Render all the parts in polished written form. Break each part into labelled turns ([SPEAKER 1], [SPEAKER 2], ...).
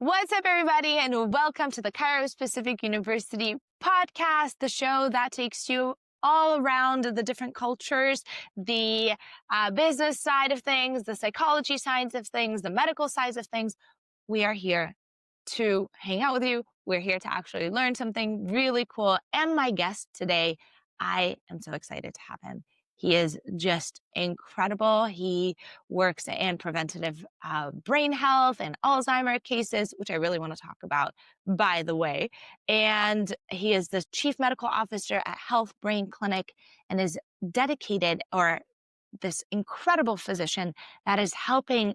[SPEAKER 1] What's up, everybody, and welcome to the Kairos Pacific University podcast, the show that takes you all around the different cultures, the business side of things, the psychology sides of things, the medical sides of things. We are here to hang out with you. We're here to actually learn something really cool. And my guest today, I am so excited to have him. He is just incredible. He works in preventative brain health and Alzheimer cases, which I really want to talk about, by the way. And he is the chief medical officer at Health Brain Clinic and is dedicated, or this incredible physician that is helping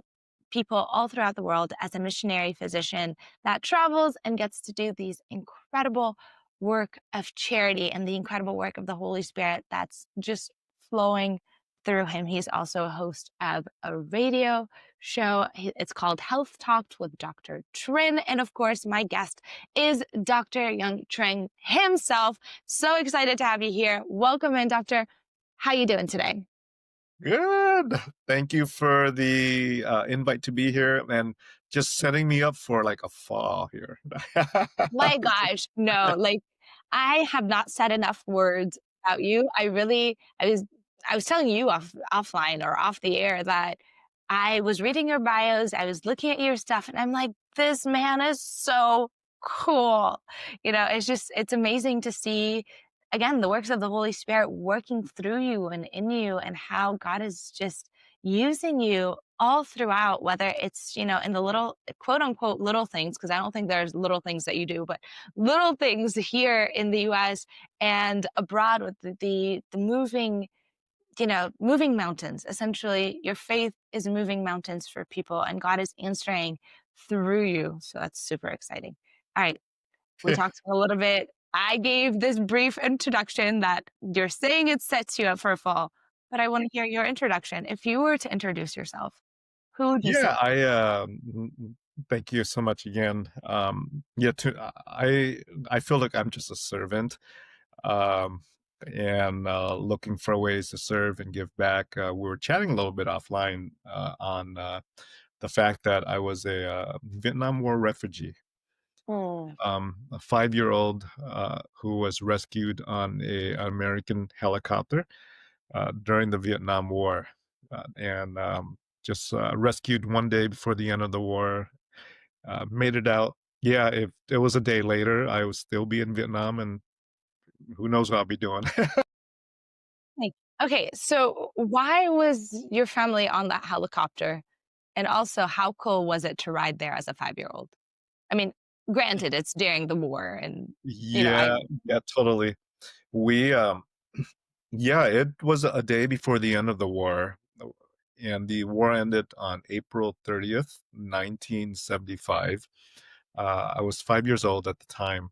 [SPEAKER 1] people all throughout the world as a missionary physician that travels and gets to do these incredible work of charity and the incredible work of the Holy Spirit that's just flowing through him. He's also a host of a radio show. It's called Health Talks with Dr. Trinh. And of course, my guest is Dr. Young Trinh himself. So excited to have you here. Welcome in, Doctor. How you doing today?
[SPEAKER 2] Good. Thank you for the invite to be here and just setting me up for like a fall here.
[SPEAKER 1] My gosh, no, like I have not said enough words about you. I was telling you offline or off the air that I was reading your bios, I was looking at your stuff, and I'm like, this man is so cool. It's amazing to see again the works of the Holy Spirit working through you and in you, and how God is just using you all throughout, whether it's, in the little quote unquote little things, because I don't think there's little things that you do, but little things here in the US and abroad with the moving mountains. Essentially, your faith is moving mountains for people, and God is answering through you. So that's super exciting. All right. We talked a little bit. I gave this brief introduction that you're saying it sets you up for a fall, but I want to hear your introduction. If you were to introduce yourself, who would you say?
[SPEAKER 2] Yeah, thank you so much again. I feel like I'm just a servant, um, and looking for ways to serve and give back. We were chatting a little bit offline on the fact that I was a Vietnam War refugee.
[SPEAKER 1] Oh,
[SPEAKER 2] A 5-year-old who was rescued on an American helicopter during the Vietnam War, and just rescued one day before the end of the war. Made it out. Yeah, if it was a day later, I would still be in Vietnam, and who knows what I'll be doing.
[SPEAKER 1] okay. So why was your family on that helicopter? And also, how cool was it to ride there as a 5-year-old? I mean, granted, it's during the war, and I
[SPEAKER 2] Yeah, yeah, totally. We, yeah, it was a day before the end of the war, and the war ended on April 30th, 1975. I was 5 years old at the time.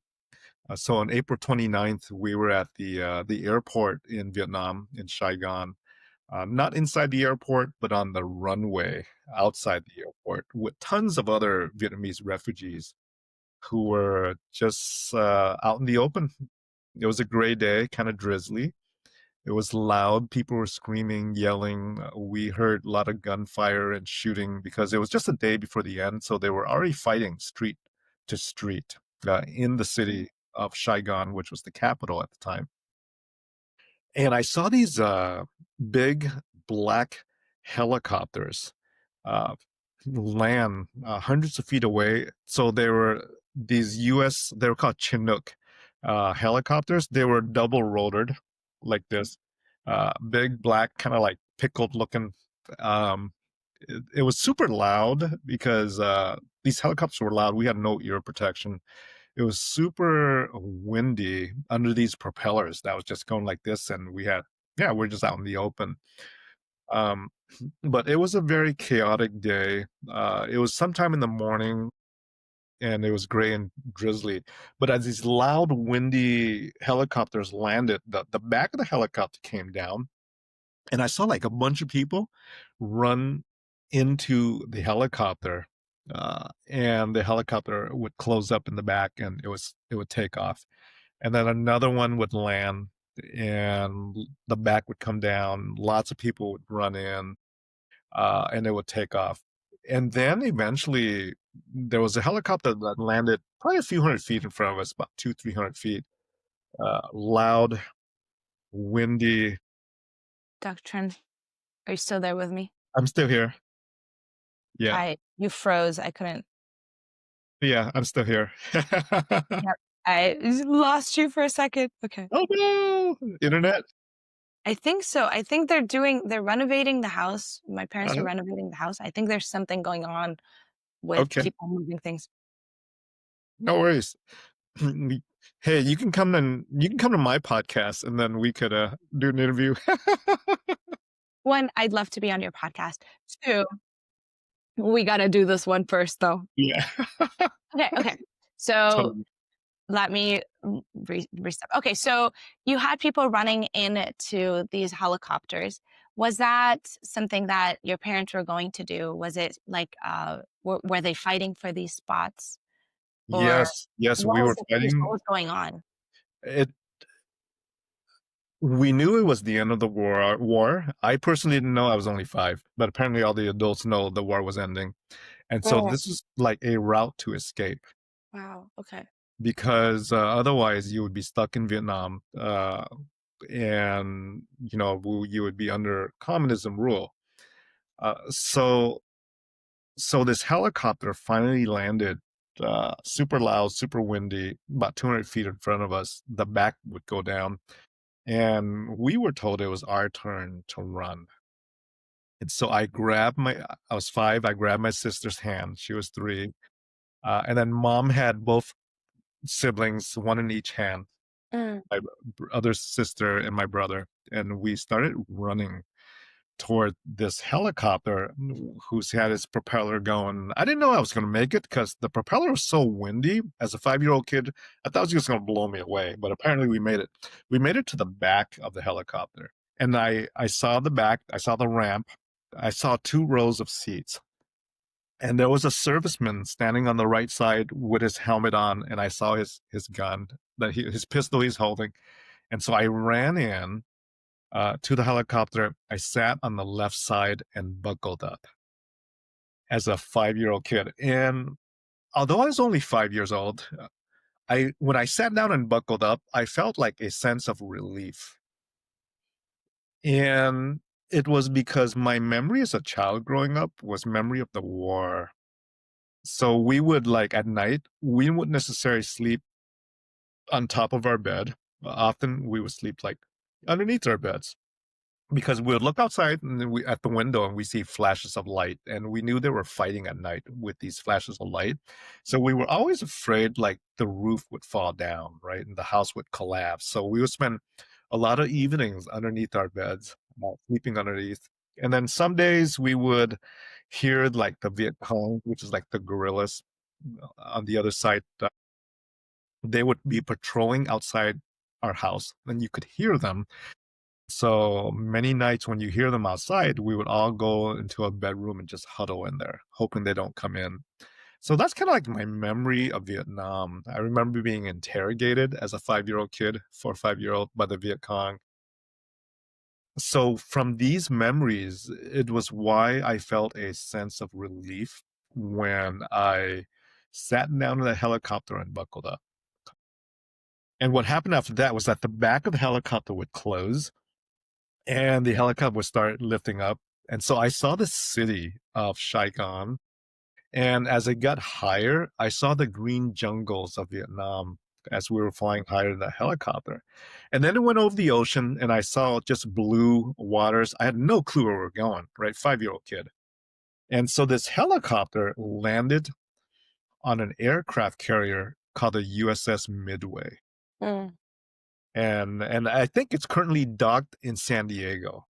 [SPEAKER 2] So on April 29th, we were at the airport in Vietnam, in Saigon, not inside the airport, but on the runway outside the airport with tons of other Vietnamese refugees who were just out in the open. It was a gray day, kind of drizzly. It was loud. People were screaming, yelling. We heard a lot of gunfire and shooting because it was just a day before the end. So they were already fighting street to street in the city of Saigon, which was the capital at the time. And I saw these big black helicopters uh, land hundreds of feet away. So they were these they were called Chinook helicopters. They were double rotored like this, big black, kind of like pickled looking. It was super loud because these helicopters were loud. We had no ear protection. It was super windy under these propellers that was just going like this, and we're just out in the open. Um, but it was a very chaotic day. It was sometime in the morning, and it was gray and drizzly. But as these loud, windy helicopters landed, the back of the helicopter came down, and I saw like a bunch of people run into the helicopter, and the helicopter would close up in the back, and it would take off, and then another one would land, and the back would come down. Lots of people would run in, and it would take off. And then eventually there was a helicopter that landed probably a few hundred feet in front of us, about 300 feet. Loud, windy.
[SPEAKER 1] Dr. Trinh, are you still there with me?
[SPEAKER 2] I'm still here. Yeah.
[SPEAKER 1] You froze. I couldn't.
[SPEAKER 2] Yeah, I'm still here.
[SPEAKER 1] Yep. I lost you for a second. Okay.
[SPEAKER 2] Oh no! Internet?
[SPEAKER 1] I think so. I think they're renovating the house. My parents are
[SPEAKER 2] Uh-huh.
[SPEAKER 1] renovating the house. I think there's something going on with
[SPEAKER 2] Okay.
[SPEAKER 1] people moving things.
[SPEAKER 2] No worries. Hey, you can come to my podcast and then we could do an interview.
[SPEAKER 1] One, I'd love to be on your podcast. Two, we gotta do this one first though.
[SPEAKER 2] Yeah.
[SPEAKER 1] Okay. So
[SPEAKER 2] Totally.
[SPEAKER 1] let me restep. Okay, so you had people running into these helicopters. Was that something that your parents were going to do? Was it like, were they fighting for these spots? Or
[SPEAKER 2] Yes, yes,
[SPEAKER 1] what
[SPEAKER 2] we
[SPEAKER 1] was
[SPEAKER 2] were
[SPEAKER 1] the case? What
[SPEAKER 2] fighting.
[SPEAKER 1] was going on?
[SPEAKER 2] It We knew it was the end of the war. I personally didn't know. I was only 5, but apparently all the adults know the war was ending. And so
[SPEAKER 1] Mm.
[SPEAKER 2] this is like a route to escape
[SPEAKER 1] Wow. Okay.
[SPEAKER 2] because otherwise you would be stuck in Vietnam, and you would be under communism rule. So this helicopter finally landed, super loud, super windy, about 200 feet in front of us. The back would go down, and we were told it was our turn to run. And so I was 5, I grabbed my sister's hand. She was 3. And then mom had both siblings, one in each hand,
[SPEAKER 1] Mm.
[SPEAKER 2] my other sister and my brother. And we started running toward this helicopter who's had its propeller going. I didn't know I was going to make it because the propeller was so windy. As a 5-year-old kid, I thought it was just going to blow me away. But apparently we made it. We made it to the back of the helicopter. And I saw the back, I saw the ramp, I saw 2 rows of seats. And there was a serviceman standing on the right side with his helmet on, and I saw his gun, his pistol he's holding. And so I ran in to the helicopter. I sat on the left side and buckled up as a 5-year-old kid. And although I was only 5 years old, when I sat down and buckled up, I felt like a sense of relief. And it was because my memory as a child growing up was memory of the war. So we would like at night, we wouldn't necessarily sleep on top of our bed. Often we would sleep like underneath our beds because we would look outside and then we at the window and we see flashes of light, and we knew they were fighting at night with these flashes of light. So we were always afraid like the roof would fall down, right? And the house would collapse. So we would spend a lot of evenings underneath our beds, sleeping underneath. And then some days we would hear like the Viet Cong, which is like the guerrillas on the other side. They would be patrolling outside our house, and you could hear them. So many nights when you hear them outside, we would all go into a bedroom and just huddle in there, hoping they don't come in. So that's kind of like my memory of Vietnam. I remember being interrogated as a 5-year-old kid, 4 or 5-year-old, by the Viet Cong. So from these memories, it was why I felt a sense of relief when I sat down in the helicopter and buckled up. And what happened after that was that the back of the helicopter would close and the helicopter would start lifting up. And so I saw the city of Saigon. And as it got higher, I saw the green jungles of Vietnam as we were flying higher in the helicopter. And then it went over the ocean and I saw just blue waters. I had no clue where we were going, right? 5-year-old kid. And so this helicopter landed on an aircraft carrier called the USS Midway.
[SPEAKER 1] Mm.
[SPEAKER 2] And I think it's currently docked in San Diego,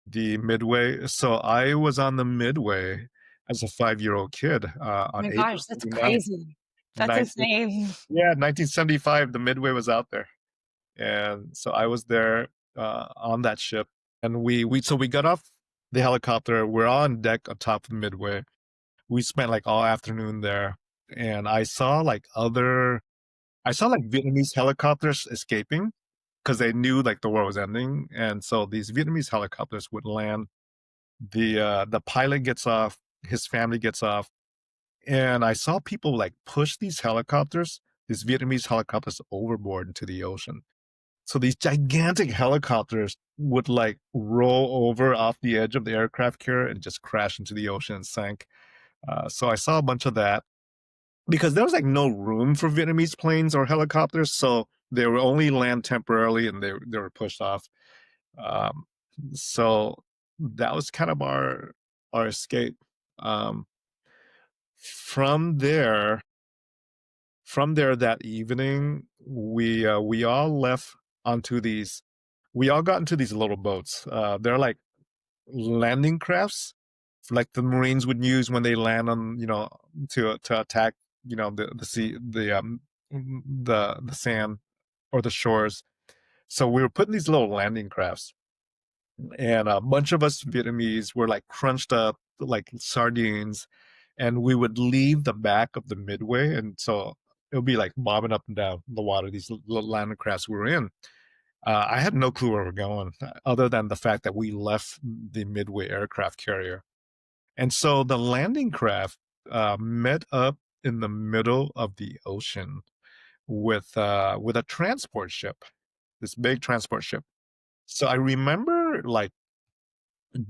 [SPEAKER 2] the Midway. So I was on the Midway as a 5-year-old kid
[SPEAKER 1] Oh
[SPEAKER 2] on
[SPEAKER 1] my
[SPEAKER 2] April
[SPEAKER 1] gosh, that's
[SPEAKER 2] 29th,
[SPEAKER 1] crazy. That's
[SPEAKER 2] 19,
[SPEAKER 1] insane.
[SPEAKER 2] yeah, 1975. The Midway was out there, and so I was there on that ship. And we got off the helicopter. We're on deck atop the Midway. We spent like all afternoon there, and I saw like Vietnamese helicopters escaping because they knew like the war was ending, and so these Vietnamese helicopters would land. The pilot gets off, his family gets off, and I saw people like push these helicopters, these Vietnamese helicopters overboard into the ocean. So these gigantic helicopters would like roll over off the edge of the aircraft carrier and just crash into the ocean and sank. So I saw a bunch of that because there was like no room for Vietnamese planes or helicopters, so they were only land temporarily and they were pushed off. Um, so that was kind of our escape. Um, from there, from there that evening, we all left onto these. We all got into these little boats. They're like landing crafts, like the Marines would use when they land on, to attack, the sea, the sand or the shores. So we were putting these little landing crafts, and a bunch of us Vietnamese were like crunched up like sardines, and we would leave the back of the midway, and so it would be like bobbing up and down the water. These little landing crafts we were in. I had no clue where we're going, other than the fact that we left the Midway aircraft carrier. And so the landing craft met up in the middle of the ocean with a transport ship, this big transport ship. So I remember like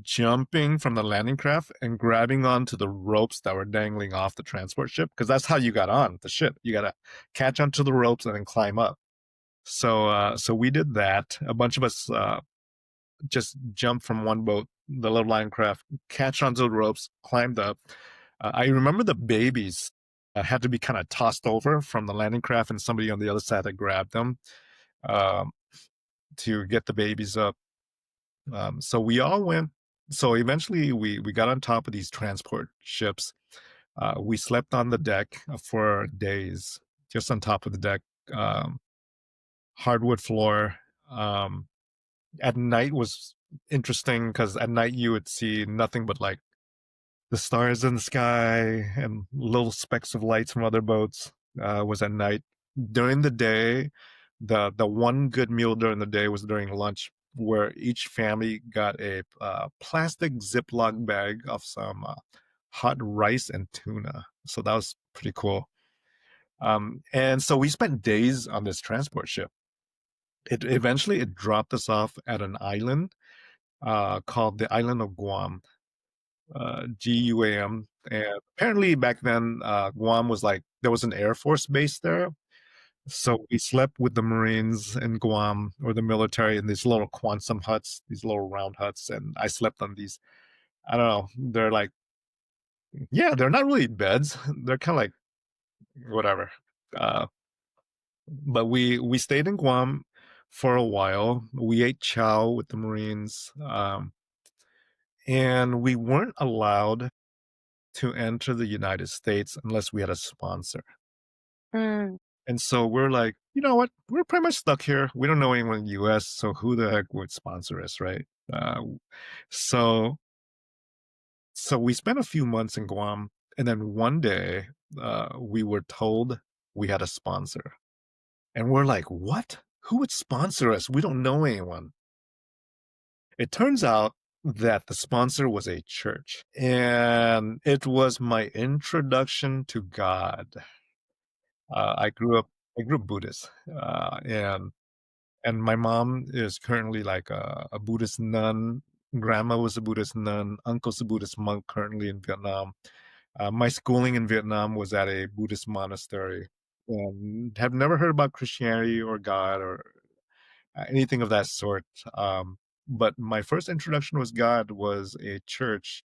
[SPEAKER 2] jumping from the landing craft and grabbing onto the ropes that were dangling off the transport ship, because that's how you got on the ship. You got to catch onto the ropes and then climb up. So we did that. A bunch of us just jumped from one boat, the little line craft, catch onto the ropes, climbed up. I remember the babies had to be kind of tossed over from the landing craft, and somebody on the other side had grabbed them um, to get the babies up. So we all went. So eventually, we got on top of these transport ships. We slept on the deck for days, just on top of the deck, um, hardwood floor. Um, at night was interesting because at night you would see nothing but like the stars in the sky and little specks of lights from other boats. Was at night. During the day, the one good meal during the day was during lunch, where each family got a plastic Ziploc bag of some hot rice and tuna. So that was pretty cool. And so we spent days on this transport ship. It dropped us off at an island called the island of Guam, Guam. And apparently back then, Guam was like, there was an Air Force base there. So we slept with the Marines in Guam or the military in these little Quonset huts, these little round huts. And I slept on these, I don't know, they're like, yeah, they're not really beds. They're kind of like whatever. Uh, but we stayed in Guam for a while. We ate chow with the Marines. And we weren't allowed to enter the United States unless we had a sponsor.
[SPEAKER 1] Mm.
[SPEAKER 2] And so we're like, you know what? We're pretty much stuck here. We don't know anyone in the US, so who the heck would sponsor us, right? So so we spent a few months in Guam, and then one day we were told we had a sponsor. And we're like, what? Who would sponsor us? We don't know anyone. It turns out that the sponsor was a church, and it was my introduction to God. I grew up Buddhist, and my mom is currently like a Buddhist nun. Grandma was a Buddhist nun. Uncle's a Buddhist monk currently in Vietnam. My schooling in Vietnam was at a Buddhist monastery. Have never heard about Christianity or God or anything of that sort. But my first introduction was God was a church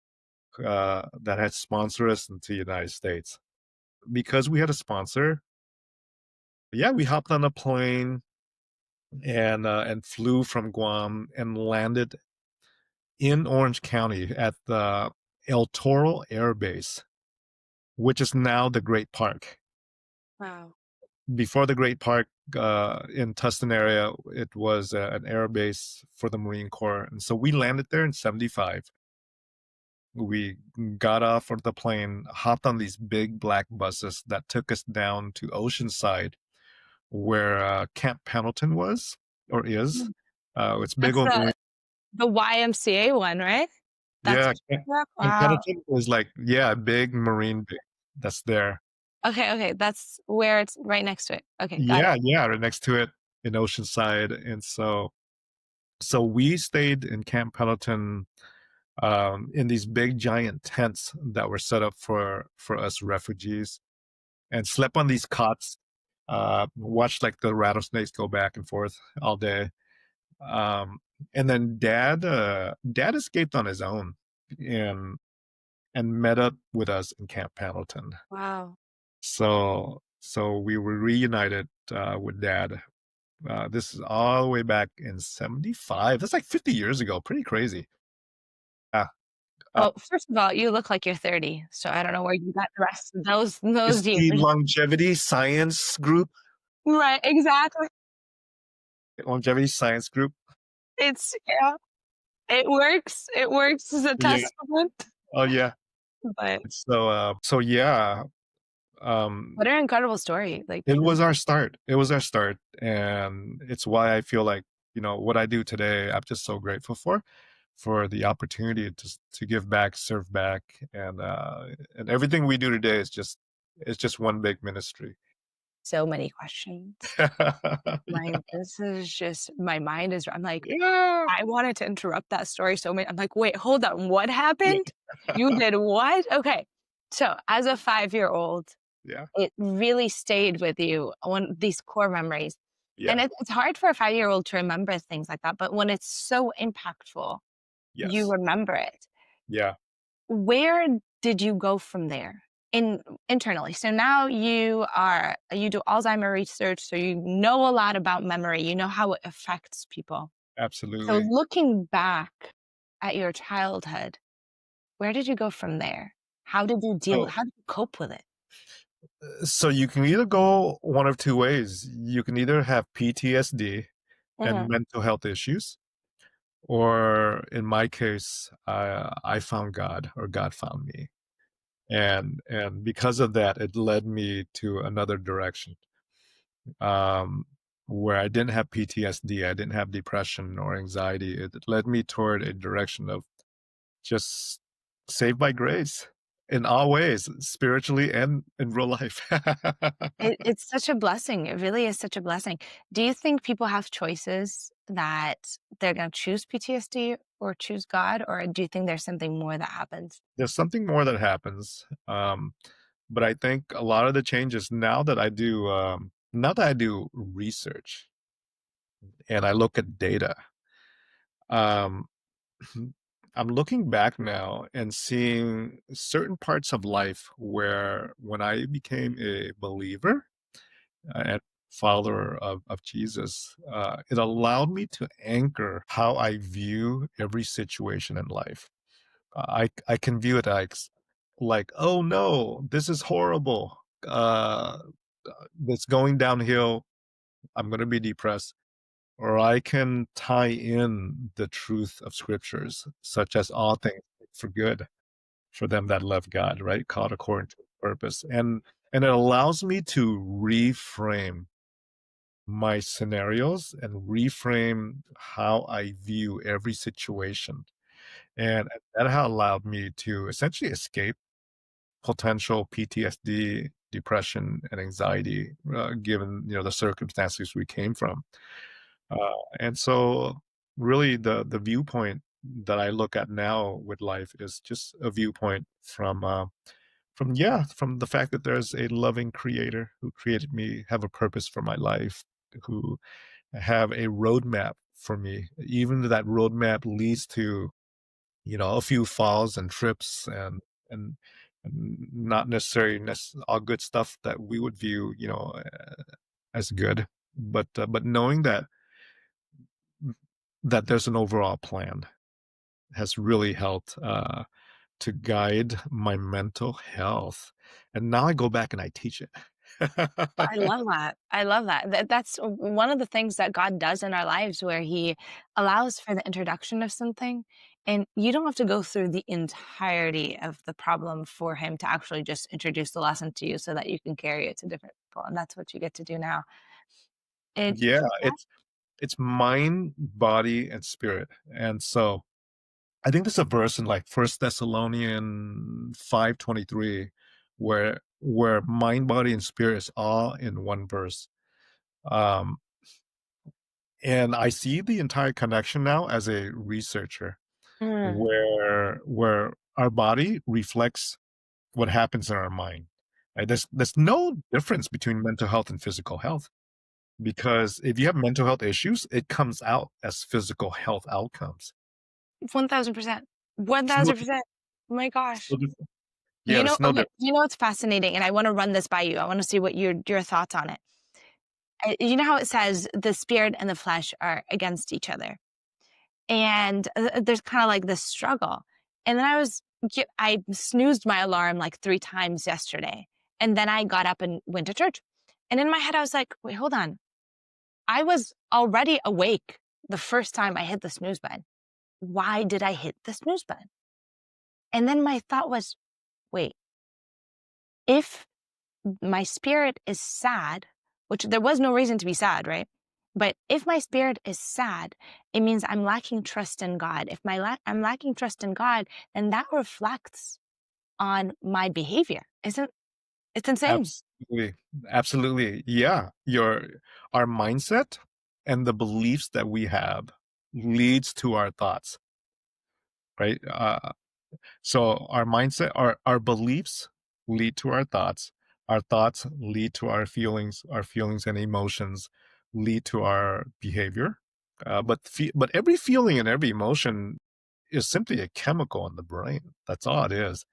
[SPEAKER 2] that had sponsored us into the United States. Because we had a sponsor, yeah, we hopped on a plane and flew from Guam and landed in Orange County at the El Toro Air Base, which is now the Great Park.
[SPEAKER 1] Wow.
[SPEAKER 2] Before the Great Park in Tustin area, it was an air base for the Marine Corps. And so we landed there in 75. We got off of the plane, hopped on these big black buses that took us down to Oceanside, where Camp Pendleton was or is.
[SPEAKER 1] Mm.
[SPEAKER 2] It's big
[SPEAKER 1] That's
[SPEAKER 2] old Marine.
[SPEAKER 1] the YMCA one, right? That's
[SPEAKER 2] Yeah, Camp
[SPEAKER 1] wow.
[SPEAKER 2] Pendleton is like, yeah, a big marine base that's there.
[SPEAKER 1] Okay, okay, that's where it's right next to it. Okay, got it.
[SPEAKER 2] Yeah, yeah, right next to it in Oceanside, and so we stayed in Camp Pendleton, in these big giant tents that were set up for us refugees, and slept on these cots, watched, like, the rattlesnakes go back and forth all day, um, and then dad escaped on his own and met up with us in Camp Pendleton.
[SPEAKER 1] Wow.
[SPEAKER 2] So we were reunited, with dad. This is all the way back in '75. That's like 50 years ago. Pretty crazy. Yeah. Uh,
[SPEAKER 1] Well, first of all, you look like you're 30, so I don't know where you got the rest of those
[SPEAKER 2] it's the
[SPEAKER 1] years.
[SPEAKER 2] longevity science group.
[SPEAKER 1] Right, exactly.
[SPEAKER 2] Longevity science group.
[SPEAKER 1] It's yeah, it works as a
[SPEAKER 2] Yeah.
[SPEAKER 1] testament,
[SPEAKER 2] Oh yeah.
[SPEAKER 1] but
[SPEAKER 2] So yeah. Um,
[SPEAKER 1] what an incredible story, like,
[SPEAKER 2] it was our start. It was our start, and it's why I feel like, what I do today, I'm just so grateful for the opportunity to give back, serve back, and everything we do today is just it's just one big ministry.
[SPEAKER 1] so many questions. Like, this is just my mind is I'm like,
[SPEAKER 2] Yeah.
[SPEAKER 1] I wanted to interrupt that story so many I'm like, "Wait, hold on, what
[SPEAKER 2] Yeah.
[SPEAKER 1] happened? You did what?" Okay. So, as a 5-year-old,
[SPEAKER 2] Yeah.
[SPEAKER 1] it really stayed with you, one these core memories. And
[SPEAKER 2] Yeah.
[SPEAKER 1] it's hard for a 5-year-old to remember things like that, but when it's so impactful, you
[SPEAKER 2] Yes.
[SPEAKER 1] remember it.
[SPEAKER 2] Yeah.
[SPEAKER 1] Where did you go from there internally? So now you do Alzheimer research, so you know a lot about memory, you know how it affects people. So
[SPEAKER 2] Absolutely.
[SPEAKER 1] looking back at your childhood, where did you go from there?
[SPEAKER 2] So
[SPEAKER 1] How did you cope with it?
[SPEAKER 2] so you can either go one of two ways. You can either have PTSD and
[SPEAKER 1] Mhm.
[SPEAKER 2] mental health issues, or in my case, I found God, or God found me. And because of that, it led me to another direction, um, where I didn't have PTSD, I didn't have depression or anxiety. It led me toward a direction of just saved by grace in all ways, spiritually and in real life.
[SPEAKER 1] It's such a blessing, it really is such a blessing. Do you think people have choices that they're gonna choose PTSD or choose God, or do you think there's something more that happens?
[SPEAKER 2] There's something more that happens, but I think a lot of the changes now that I do research and I look at data, um, I'm looking back now and seeing certain parts of life where when I became a believer and follower of Jesus, it allowed me to anchor how I view every situation in life. I can view it like, oh no, this is horrible. It's going downhill. I'm going to be depressed. Or I can tie in the truth of scriptures, such as all things for good for them that love God, right? Called according to purpose. And it allows me to reframe my scenarios and reframe how I view every situation. And that has allowed me to essentially escape potential PTSD, depression, and anxiety, given the circumstances we came from. Uh, and so, really, the viewpoint that I look at now with life is just a viewpoint from the fact that there's a loving creator who created me, have a purpose for my life, who have a roadmap for me. Even that roadmap leads to a few falls and trips and not necessarily all good stuff that we would view as good, but knowing that there's an overall plan has really helped to guide my mental health, and now I go back and I teach it.
[SPEAKER 1] I love that. I love that. That's one of the things that God does in our lives where he allows for the introduction of something and you don't have to go through the entirety of the problem for him to actually just introduce the lesson to you so that you can carry it to different people and that's what you get to do now. It
[SPEAKER 2] Yeah, it's mind, body, and spirit, and so I think there's a verse in like First Thessalonians 5:23 where mind, body, and spirit is all in one verse. Um, and I see the entire connection now as a researcher,
[SPEAKER 1] Mm.
[SPEAKER 2] where our body reflects what happens in our mind. Right? There's no difference between mental health and physical health, because if you have mental health issues, it comes out as physical health outcomes.
[SPEAKER 1] 1000%.
[SPEAKER 2] It's no,
[SPEAKER 1] 1000%. Oh my
[SPEAKER 2] it's no
[SPEAKER 1] gosh.
[SPEAKER 2] different. Yeah,
[SPEAKER 1] You
[SPEAKER 2] there's
[SPEAKER 1] know,
[SPEAKER 2] no
[SPEAKER 1] okay,
[SPEAKER 2] difference.
[SPEAKER 1] you know what's fascinating, and I wanna run this by you. I wanna see what your thoughts on it. You know how it says the spirit and the flesh are against each other, and, there's kinda like this struggle, and then I snoozed my alarm like 3 times yesterday, and then I got up and went to church, and in my head, I was like, "Wait, hold on. I was already awake the first time I hit the snooze button. Why did I hit the snooze button?" And then my thought was, "Wait, if my spirit is sad," which there was no reason to be sad, right? But if my spirit is sad, it means I'm lacking trust in God. If I'm lacking trust in God, then that reflects on my behavior. Isn't it's insane.
[SPEAKER 2] Absolutely. Absolutely. Yeah. Our mindset and the beliefs that we have leads to our thoughts, right? So our mindset, our beliefs lead to our thoughts lead to our feelings and emotions lead to our behavior. But every feeling and every emotion is simply a chemical in the brain. That's all it is,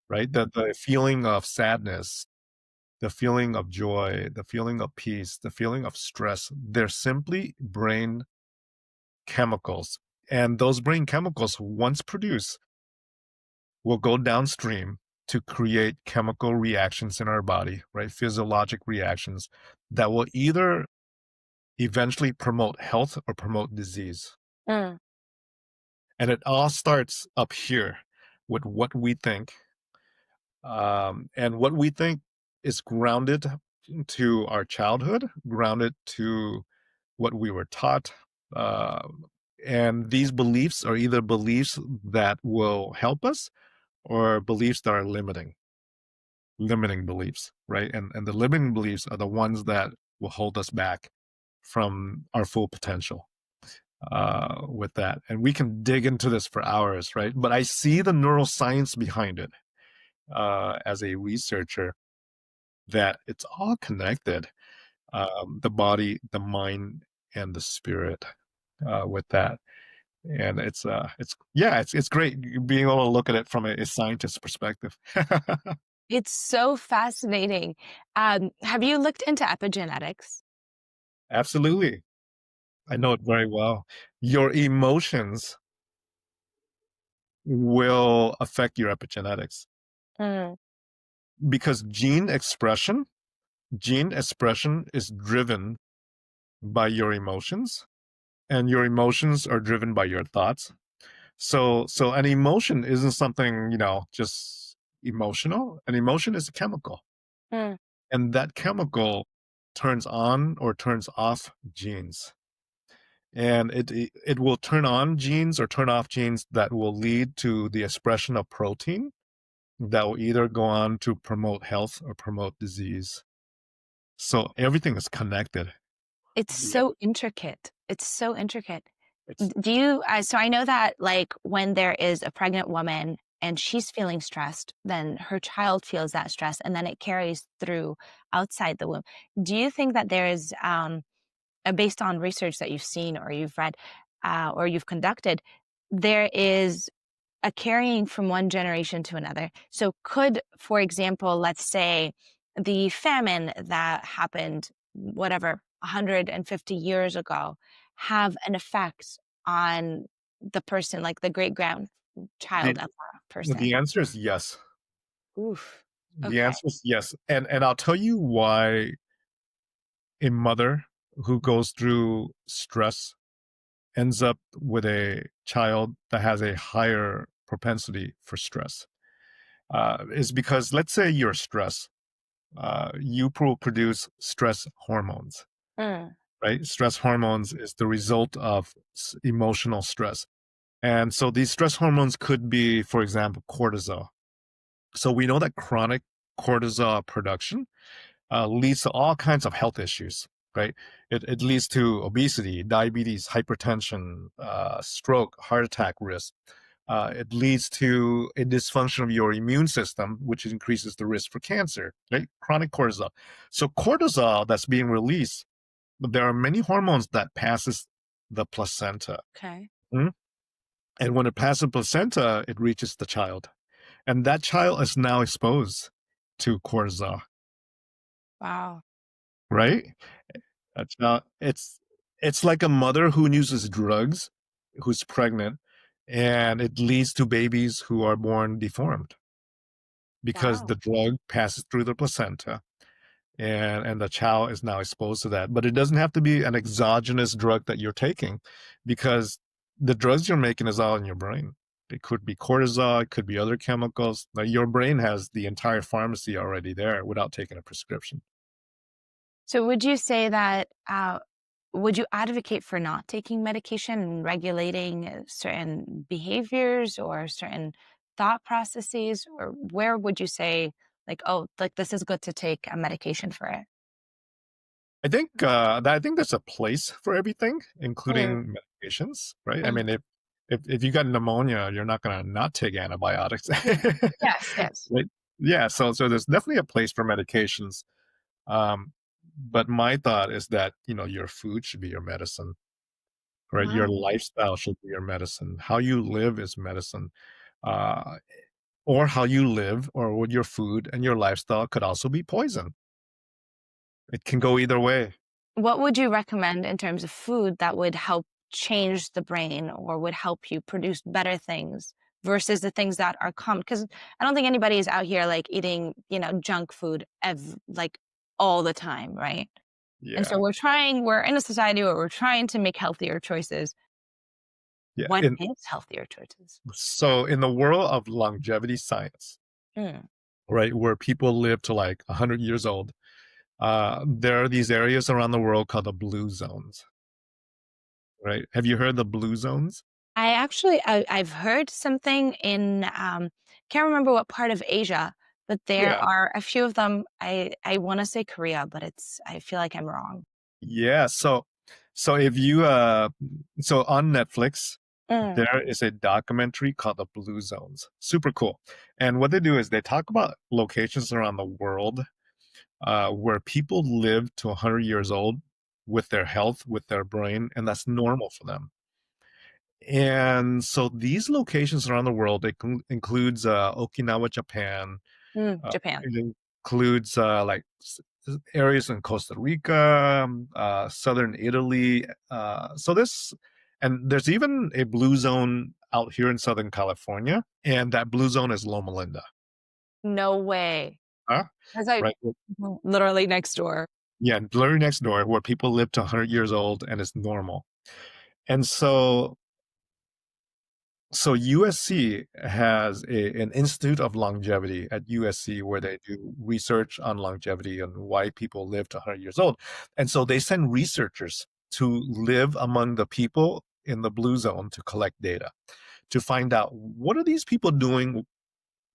[SPEAKER 2] right? The feeling of sadness, the feeling of joy, the feeling of peace, the feeling of stress, they're simply brain chemicals. And those brain chemicals, once produced, will go downstream to create chemical reactions in our body, right? Physiologic reactions that will either eventually promote health or promote disease.
[SPEAKER 1] Mm.
[SPEAKER 2] And it all starts up here with what we think. And what we think is grounded to our childhood, grounded to what we were taught. And these beliefs are either beliefs that will help us or beliefs that are limiting beliefs, right? And the limiting beliefs are the ones that will hold us back from our full potential with that. And we can dig into this for hours, right? But I see the neuroscience behind it as a researcher, that it's all connected, the body, the mind, and the spirit with that. And it's great being able to look at it from a scientist perspective.
[SPEAKER 1] It's so fascinating. Have you looked into epigenetics?
[SPEAKER 2] Absolutely. I know it very well. Your emotions will affect your epigenetics,
[SPEAKER 1] Mm.
[SPEAKER 2] because gene expression is driven by your emotions, and your emotions are driven by your thoughts. So an emotion isn't something, just emotional. An emotion is a chemical,
[SPEAKER 1] Mm.
[SPEAKER 2] and that chemical turns on or turns off genes. And it will turn on genes or turn off genes that will lead to the expression of protein that will either go on to promote health or promote disease. So everything is connected.
[SPEAKER 1] It's
[SPEAKER 2] Yeah,
[SPEAKER 1] so intricate. It's so intricate.
[SPEAKER 2] it's
[SPEAKER 1] Do you so I know that, like, when there is a pregnant woman and she's feeling stressed, then her child feels that stress, and then it carries through outside the womb. Do you think that there is, based on research that you've seen or you've read, or you've conducted, there is a carrying from one generation to another? So could, for example, let's say the famine that happened, whatever, 150 years ago, have an effect on the person, like the great grandchild
[SPEAKER 2] the
[SPEAKER 1] of a person?
[SPEAKER 2] the answer is yes.
[SPEAKER 1] Oof.
[SPEAKER 2] The
[SPEAKER 1] Okay.
[SPEAKER 2] answer is yes. And I'll tell you why a mother who goes through stress ends up with a child that has a higher propensity for stress. Is because, let's say you're stressed, you produce stress hormones,
[SPEAKER 1] Mm,
[SPEAKER 2] right? Stress hormones is the result of emotional stress. And so these stress hormones could be, for example, cortisol. So we know that chronic cortisol production leads to all kinds of health issues, right? It leads to obesity, diabetes, hypertension, stroke, heart attack risk. It leads to a dysfunction of your immune system, which increases the risk for cancer, right? Chronic cortisol. So cortisol that's being released, there are many hormones that passes the placenta.
[SPEAKER 1] Okay.
[SPEAKER 2] Mhm. And when it passes the placenta, it reaches the child. And that child is now exposed to cortisol,
[SPEAKER 1] Wow.
[SPEAKER 2] right? That's not it's like a mother who uses drugs, who's pregnant, and it leads to babies who are born deformed because
[SPEAKER 1] Wow.
[SPEAKER 2] the drug passes through the placenta and the child is now exposed to that. But it doesn't have to be an exogenous drug that you're taking because the drugs you're making is all in your brain. It could be cortisol, it could be other chemicals. Like your brain has the entire pharmacy already there without taking a prescription.
[SPEAKER 1] So would you say that would you advocate for not taking medication and regulating certain behaviors or certain thought processes, or where would you say like, oh, like this is good to take a medication for it?
[SPEAKER 2] I think there's a place for everything,
[SPEAKER 1] Mm,
[SPEAKER 2] including medications, right? I
[SPEAKER 1] mm,
[SPEAKER 2] mean, if you got pneumonia, you're not gonna not take antibiotics,
[SPEAKER 1] mm. Yes, yes.
[SPEAKER 2] right? Yeah, so there's definitely a place for medications. Um, but my thought is that, you know, your food should be your medicine, right? Your
[SPEAKER 1] Wow.
[SPEAKER 2] lifestyle should be your medicine. How you live is medicine. Uh, or how you live or with your food and your lifestyle could also be poison. It can go either way.
[SPEAKER 1] What would you recommend in terms of food that would help change the brain or would help you produce better things versus the things that are common? Because I don't think anybody is out here like eating, junk food like all the time, right? And so
[SPEAKER 2] Yeah.
[SPEAKER 1] we're in a society where we're trying to make healthier choices.
[SPEAKER 2] Yeah.
[SPEAKER 1] What is healthier choices?
[SPEAKER 2] So in the world of longevity science,
[SPEAKER 1] Mm.
[SPEAKER 2] right, where people live to like 100 years old, there are these areas around the world called the blue zones, right? Have you heard the blue zones?
[SPEAKER 1] I've heard something in can't remember what part of Asia, but there
[SPEAKER 2] Yeah.
[SPEAKER 1] are a few of them. I want to say Korea, but I feel like I'm wrong.
[SPEAKER 2] Yeah. So if you so on Netflix,
[SPEAKER 1] Mm,
[SPEAKER 2] there is a documentary called the Blue Zones. Super cool. And what they do is they talk about locations around the world where people live to 100 years old with their health, with their brain, and that's normal for them. And so these locations around the world, it includes Okinawa, Japan.
[SPEAKER 1] Japan.
[SPEAKER 2] It includes areas in Costa Rica, southern Italy. And there's even a blue zone out here in Southern California, and that blue zone is Loma Linda.
[SPEAKER 1] No way.
[SPEAKER 2] Huh?
[SPEAKER 1] As I
[SPEAKER 2] Right?
[SPEAKER 1] literally next door.
[SPEAKER 2] Yeah, literally next door, where people live to 100 years old, and it's normal. And so USC has an Institute of Longevity at USC where they do research on longevity and why people live to 100 years old. And so they send researchers to live among the people in the blue zone to collect data to find out what are these people doing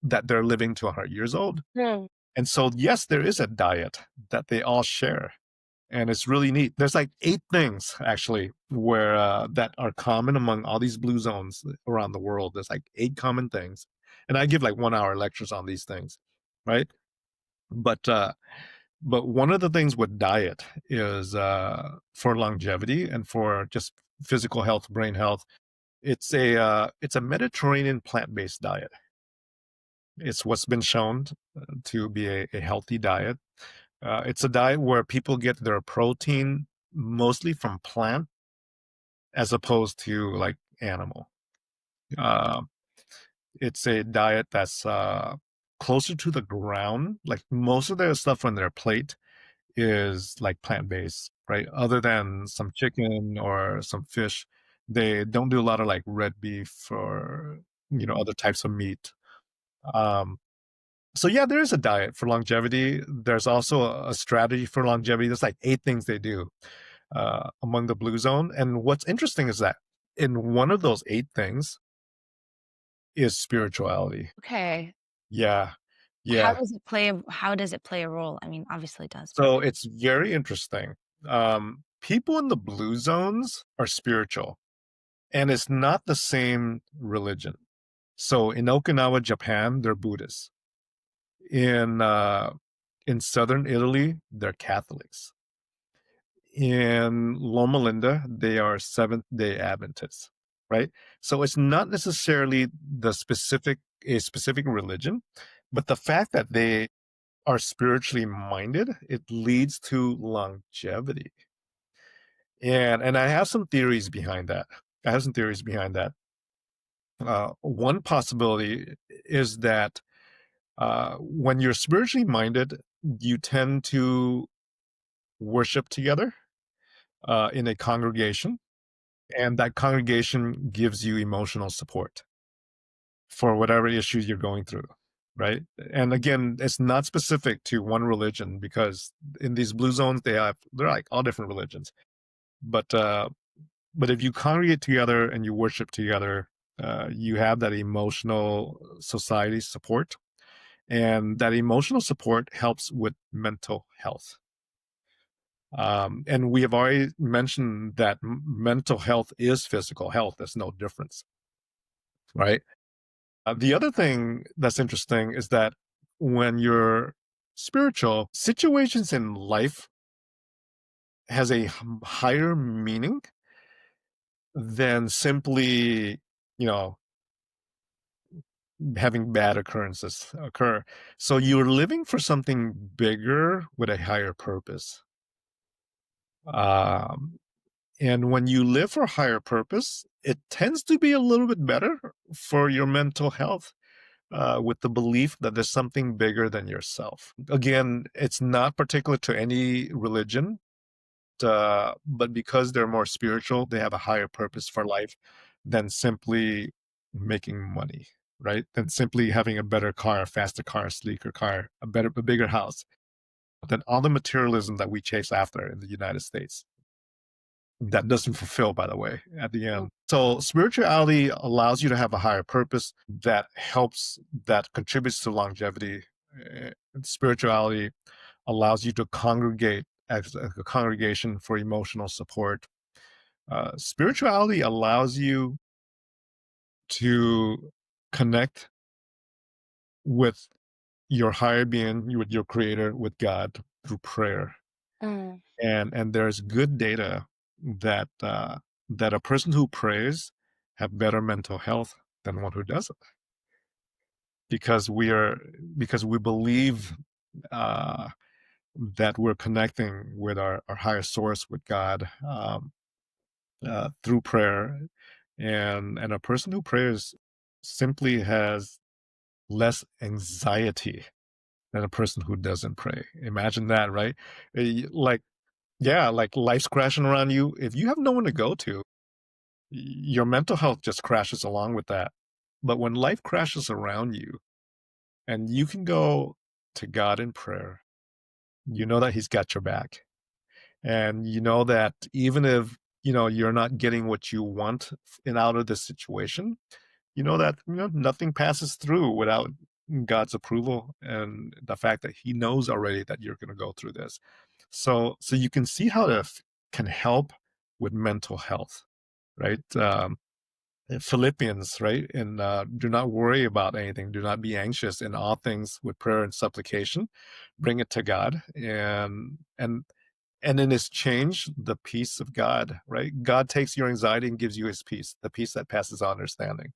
[SPEAKER 2] that they're living to 100 years old.
[SPEAKER 1] Hmm.
[SPEAKER 2] And so, yes, there is a diet that they all share and it's really neat. There's like 8 things actually where that are common among all these blue zones around the world. There's like 8 common things, and I give like 1 hour lectures on these things, right? But one of the things with diet is for longevity and for just physical health, brain health. It's a Mediterranean plant-based diet. It's what's been shown to be a healthy diet. It's a diet where people get their protein mostly from plant as opposed to like animal. Uh, it's a diet that's closer to the ground. Like most of their stuff on their plate is like plant based, right? Other than some chicken or some fish, they don't do a lot of like red beef or other types of meat. Um, so yeah, there is a diet for longevity. There's also a strategy for longevity. There's like 8 things they do among the blue zone. And what's interesting is that And one of those 8 things is spirituality.
[SPEAKER 1] Okay.
[SPEAKER 2] Yeah. Yeah.
[SPEAKER 1] How does it play a role? I mean, obviously it does, but
[SPEAKER 2] So it's very interesting. People in the blue zones are spiritual, and it's not the same religion. So in Okinawa, Japan, they're Buddhists. In southern Italy, they're Catholics. In Loma Linda, they are Seventh Day Adventists, right? So it's not necessarily a specific religion, but the fact that they are spiritually minded, it leads to longevity. And I have some theories behind that. I have some theories behind that. One possibility is that when you're spiritually minded, you tend to worship together in a congregation, and that congregation gives you emotional support for whatever issues you're going through, right? And again, it's not specific to one religion because in these blue zones they're like all different religions. But but if you congregate together and you worship together, you have that emotional society support, and that emotional support helps with mental health. And we have already mentioned that mental health is physical health. There's no difference, right? The other thing that's interesting is that when you're spiritual, situations in life has a higher meaning than simply, you know, having bad occurrences occur. So you're living for something bigger with a higher purpose. Um, and when you live for a higher purpose, it tends to be a little bit better for your mental health, with the belief that there's something bigger than yourself. Again, it's not particular to any religion, but because they're more spiritual, they have a higher purpose for life than simply making money, right? Than simply having a better car, a faster car, a sleeker car, a bigger house, than all the materialism that we chase after in the United States. That doesn't fulfill, by the way, at the
[SPEAKER 1] mm,
[SPEAKER 2] end. So spirituality allows you to have a higher purpose that contributes to longevity. Spirituality allows you to congregate as a congregation for emotional support. Spirituality allows you to connect with your higher being, with your creator, with God through prayer.
[SPEAKER 1] mm.
[SPEAKER 2] And there's good data that that a person who prays have better mental health than one who doesn't, because because we believe uh, that we're connecting with our higher source, with God, through prayer. And a person who prays simply has less anxiety than a person who doesn't pray. Imagine that, right? Like, yeah, like life's crashing around you. If you have no one to go to, your mental health just crashes along with that. But when life crashes around you and you can go to God in prayer, you know that He's got your back. And you know that even if, you're not getting what you want in out of this situation, you know that, nothing passes through without God's approval, and the fact that He knows already that you're going to go through this. So you can see how it can help with mental health, right? In Philippians, right? And do not worry about anything. Do not be anxious in all things with prayer and supplication. Bring it to God, and in His change, the peace of God, right? God takes your anxiety and gives you His peace, the peace that passes all understanding.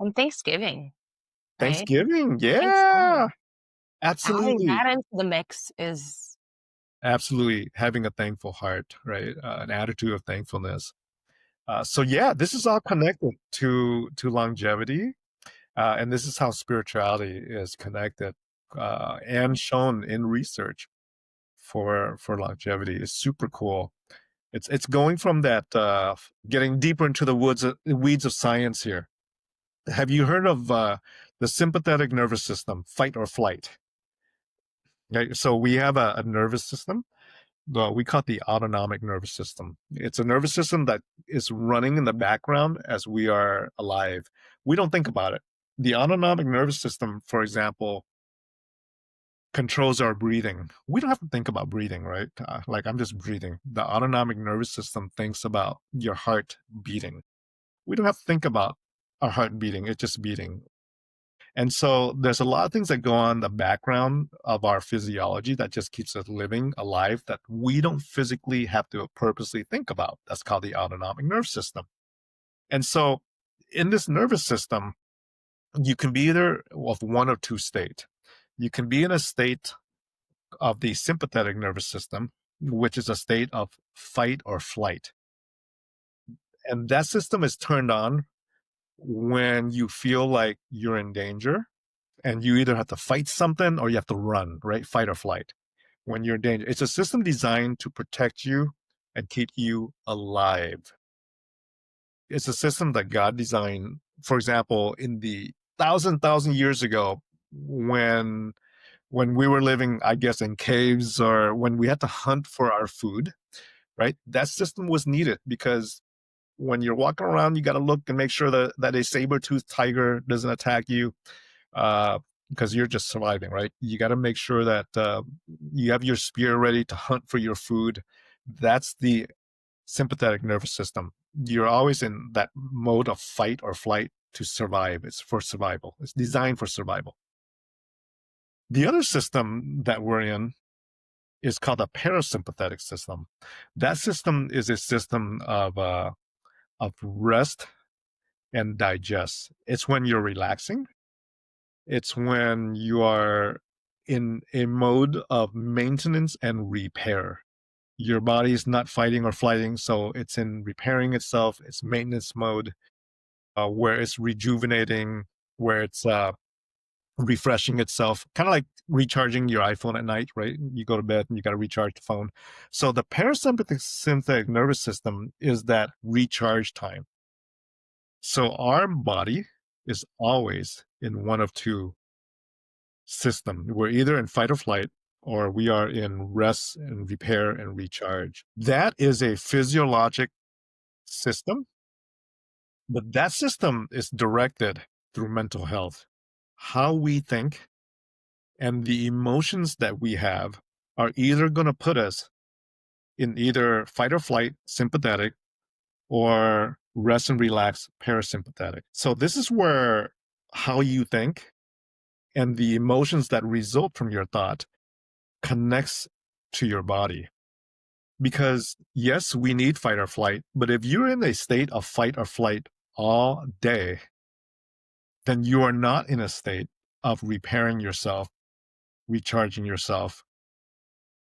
[SPEAKER 1] And Thanksgiving, right?
[SPEAKER 2] Thanksgiving, yeah,
[SPEAKER 1] Thanksgiving. Adding
[SPEAKER 2] absolutely,
[SPEAKER 1] that into the mix is
[SPEAKER 2] absolutely. Having a thankful heart, right? An attitude of thankfulness. So yeah, this is all connected to longevity, and this is how spirituality is connected and shown in research for longevity. Is super cool. It's going from that, getting deeper into the weeds of science here. Have you heard of the sympathetic nervous system, fight or flight? Okay, so we have a nervous system, We call it the autonomic nervous system. It's a nervous system that is running in the background as we are alive. We don't think about it. The autonomic nervous system, for example, controls our breathing. We don't have to think about breathing, right? Like I'm just breathing. The autonomic nervous system thinks about your heart beating. We don't have to think about our heart beating, it's just beating. And so there's a lot of things that go on in the background of our physiology that just keeps us living alive that we don't physically have to purposely think about. That's called the autonomic nervous system. And so in this nervous system, you can be either of one of two states. You can be in a state of the sympathetic nervous system, which is a state of fight or flight. And that system is turned on when you feel like you're in danger and you either have to fight something or you have to run, right? Fight or flight when you're in danger. It's a system designed to protect you and keep you alive. It's a system that God designed, for example, in the thousand years ago when we were living, I guess, in caves or when we had to hunt for our food, right? That system was needed because when you're walking around, you got to look and make sure that a saber-toothed tiger doesn't attack you because you're just surviving, right? You got to make sure that you have your spear ready to hunt for your food. That's the sympathetic nervous system. You're always in that mode of fight or flight to survive. It's for survival. It's designed for survival. The other system that we're in is called the parasympathetic system. That system is a system of rest and digest. It's when you're relaxing. It's when you are in a mode of maintenance and repair. Your body is not fighting or flighting, so it's in repairing itself. It's maintenance mode, where it's rejuvenating, where it's refreshing itself, kind of like recharging your iPhone at night, right? You go to bed and you got to recharge the phone. So the parasympathetic nervous system is that recharge time. So our body is always in one of two systems. We're either in fight or flight, or we are in rest and repair and recharge. That is a physiologic system, but that system is directed through mental health. How we think and the emotions that we have are either going to put us in either fight or flight, sympathetic, or rest and relax, parasympathetic. So this is where how you think and the emotions that result from your thought connects to your body. Because yes, we need fight or flight, but if you're in a state of fight or flight all day, then you are not in a state of repairing yourself, recharging yourself,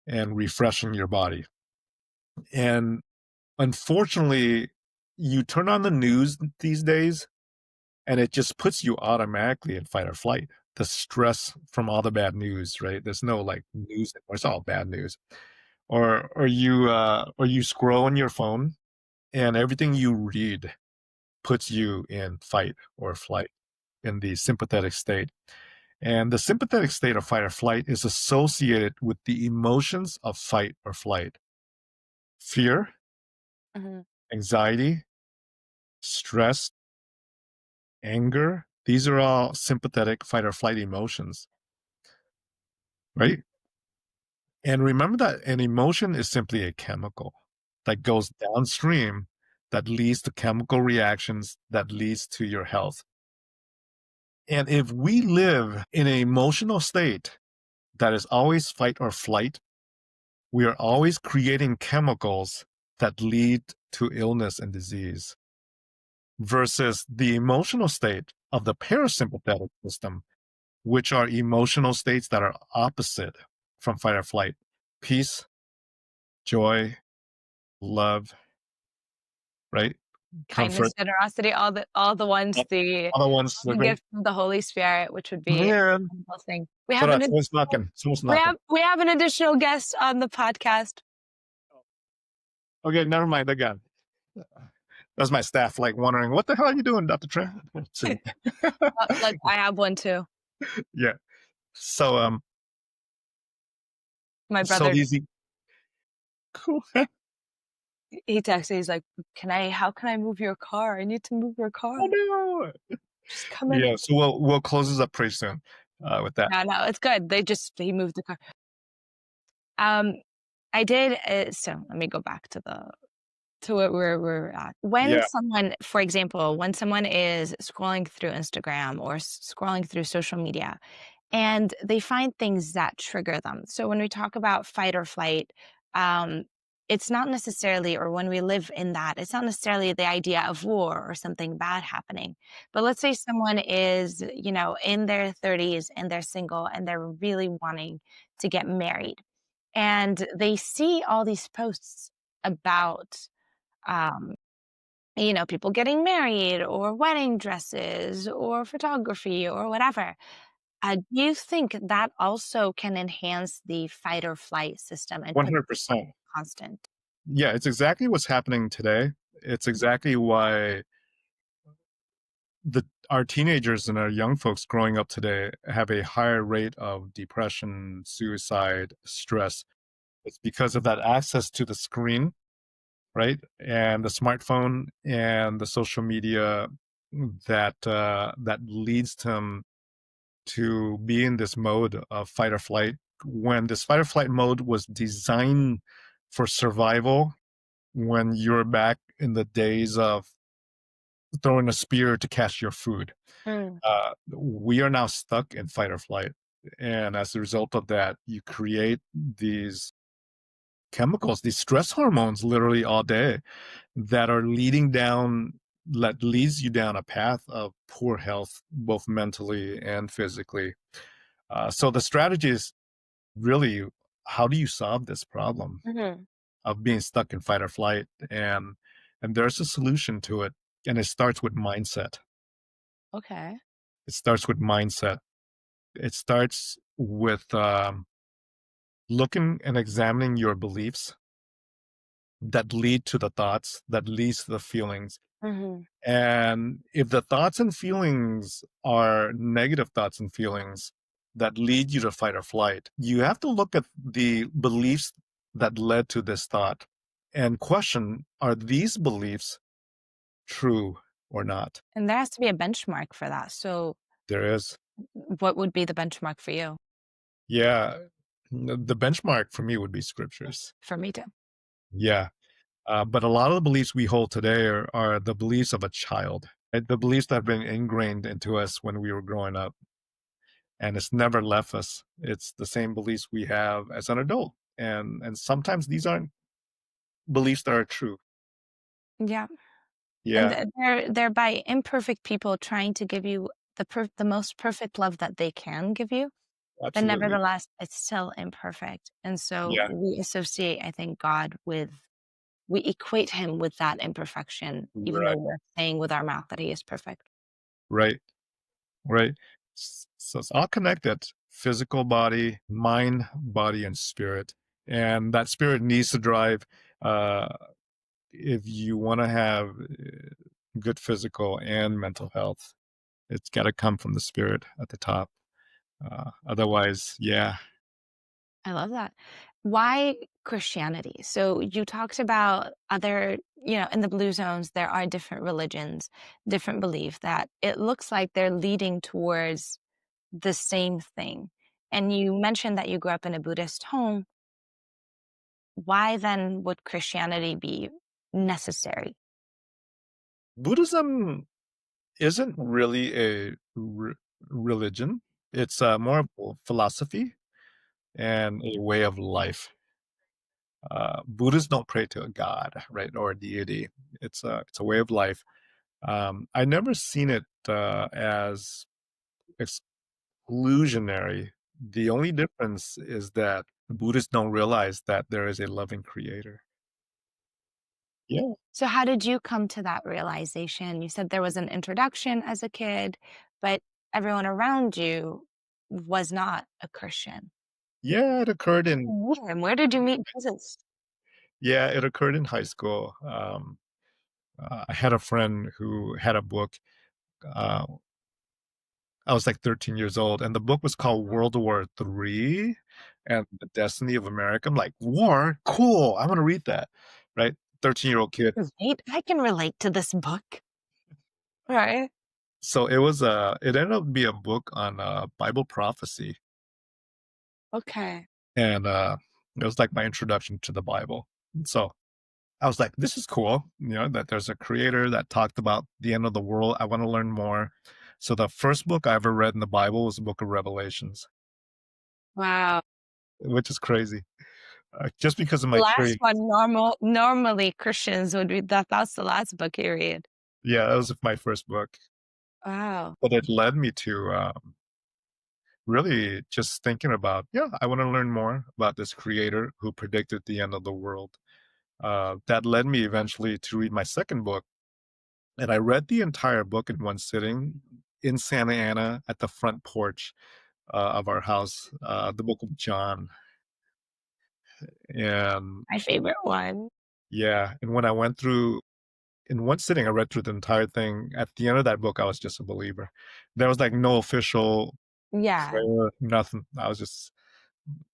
[SPEAKER 2] and refreshing your body. And unfortunately, you turn on the news these days and it just puts you automatically in fight or flight. The stress from all the bad news, right? There's no like news anymore. It's all bad news. Or you scroll on your phone and everything you read puts you in fight or flight in the sympathetic state. And the sympathetic state of fight or flight is associated with the emotions of fight or flight. Fear,
[SPEAKER 1] Mhm.
[SPEAKER 2] anxiety, stress, anger. These are all sympathetic fight or flight emotions, right? And remember that an emotion is simply a chemical that goes downstream that leads to chemical reactions that leads to your health. And if we live in an emotional state that is always fight or flight, we are always creating chemicals that lead to illness and disease versus the emotional state of the parasympathetic system, which are emotional states that are opposite from fight or flight: peace, joy, love, right? Comfort.
[SPEAKER 1] Kindness, generosity, all the ones, the
[SPEAKER 2] Other ones,
[SPEAKER 1] the
[SPEAKER 2] okay.
[SPEAKER 1] gift of the Holy Spirit, which would be a
[SPEAKER 2] Man,
[SPEAKER 1] wonderful thing.
[SPEAKER 2] someone's knocking. Someone's knocking.
[SPEAKER 1] We have an additional guest on the podcast.
[SPEAKER 2] Okay, never mind. Again, that's my staff like wondering, what the hell are you doing, Dr. Trent?
[SPEAKER 1] Look, I have one too.
[SPEAKER 2] Yeah. So
[SPEAKER 1] My
[SPEAKER 2] so
[SPEAKER 1] brother.
[SPEAKER 2] these
[SPEAKER 1] He texted, he's like, how can I move your car? I need to move your
[SPEAKER 2] Oh,
[SPEAKER 1] car.
[SPEAKER 2] no.
[SPEAKER 1] Just come in.
[SPEAKER 2] Yeah, so we'll close this up pretty soon, with that.
[SPEAKER 1] No, no, it's good. He moved the car. Um, I did, so let me go back to where we're at. When
[SPEAKER 2] Yeah,
[SPEAKER 1] someone, for example, when someone is scrolling through Instagram or scrolling through social media and they find things that trigger them. So when we talk about fight or flight, um, it's not necessarily, or when we live in that, it's not necessarily the idea of war or something bad happening. But let's say someone is, in their 30s and they're single and they're really wanting to get married and they see all these posts about um, people getting married or wedding dresses or photography or whatever. Do you think that also can enhance the fight or flight system and put
[SPEAKER 2] 100%.
[SPEAKER 1] constant?
[SPEAKER 2] Yeah, it's exactly what's happening today. It's exactly why the our teenagers and our young folks growing up today have a higher rate of depression, suicide, stress. It's because of that access to the screen, right? And the smartphone and the social media that leads them to be in this mode of fight or flight, when this fight or flight mode was designed for survival when you're back in the days of throwing a spear to catch your food.
[SPEAKER 1] Mm.
[SPEAKER 2] We are now stuck in fight or flight. And as a result of that, you create these chemicals, these stress hormones literally all day that are that leads you down a path of poor health, both mentally and physically. So the strategy is really, how do you solve this problem
[SPEAKER 1] Mhm.
[SPEAKER 2] of being stuck in fight or flight? And there's a solution to it, and it starts with mindset.
[SPEAKER 1] Okay.
[SPEAKER 2] It starts with mindset. It starts with looking and examining your beliefs that lead to the thoughts, that leads to the feelings.
[SPEAKER 1] Mhm.
[SPEAKER 2] And if the thoughts and feelings are negative thoughts and feelings that lead you to fight or flight, you have to look at the beliefs that led to this thought and question, are these beliefs true or not?
[SPEAKER 1] And there has to be a benchmark for that. So,
[SPEAKER 2] There is.
[SPEAKER 1] what would be the benchmark for you?
[SPEAKER 2] Yeah. The benchmark for me would be scriptures.
[SPEAKER 1] For me too.
[SPEAKER 2] Yeah. But a lot of the beliefs we hold today are the beliefs of a child, right? The beliefs that have been ingrained into us when we were growing up, and it's never left us. It's the same beliefs we have as an adult, and sometimes these aren't beliefs that are true.
[SPEAKER 1] Yeah. And
[SPEAKER 2] Yeah,
[SPEAKER 1] they're by imperfect people trying to give you the most perfect love that they can give you. But
[SPEAKER 2] absolutely.
[SPEAKER 1] nevertheless, it's still imperfect. And so
[SPEAKER 2] Yeah,
[SPEAKER 1] we associate, I think, we equate him with that imperfection, even though
[SPEAKER 2] right,
[SPEAKER 1] we're saying with our mouth that he is perfect.
[SPEAKER 2] right, right. So it's all connected: physical body, mind, body, and spirit. And that spirit needs to drive. Uh, if you want to have good physical and mental health, it's got to come from the spirit at the top. Otherwise, yeah.
[SPEAKER 1] I love that. Why Christianity? So you talked about other, in the blue zones, there are different religions, different belief that it looks like they're leading towards the same thing. And you mentioned that you grew up in a Buddhist home. Why then would Christianity be necessary?
[SPEAKER 2] Buddhism isn't really a religion. It's more of a philosophy and a way of life. Buddhists don't pray to a god, right, or a deity. It's a way of life. I never seen it as exclusionary. The only difference is that Buddhists don't realize that there is a loving creator. Yeah.
[SPEAKER 1] So how did you come to that realization? You said there was an introduction as a kid, but everyone around you was not a Christian.
[SPEAKER 2] Yeah, it occurred in
[SPEAKER 1] And where did you meet Jesus?
[SPEAKER 2] yeah, it occurred in high school. I had a friend who had a book. Uh, I was like 13 years old, and the book was called World War III, and The Destiny of America. I'm like, "War? Cool, I wanna read that." Right? 13-year-old kid.
[SPEAKER 1] Right? I can relate to this book. Right.
[SPEAKER 2] So it ended up being a book on, Bible prophecy,
[SPEAKER 1] Okay.
[SPEAKER 2] and, it was like my introduction to the Bible. So, I was like, "This is cool," that there's a creator that talked about the end of the world. I wanna learn more. So the first book I ever read in the Bible was the book of Revelations,
[SPEAKER 1] Wow.
[SPEAKER 2] which is crazy, just because of
[SPEAKER 1] The
[SPEAKER 2] my
[SPEAKER 1] last
[SPEAKER 2] curi
[SPEAKER 1] one normally Christians would read that's the last book you read.
[SPEAKER 2] Yeah, that was my first book,
[SPEAKER 1] Wow.
[SPEAKER 2] but it led me to, really just thinking about, yeah, I wanna learn more about this creator who predicted the end of the world. That led me eventually to read my second book, and I read the entire book in one sitting in Santa Ana at the front porch, of our house, the book of John, and
[SPEAKER 1] My favorite one.
[SPEAKER 2] yeah, and when I went through in one sitting, I read through the entire thing. At the end of that book, I was just a believer. There was, like, no official
[SPEAKER 1] Yeah.
[SPEAKER 2] prayer, nothing. I was just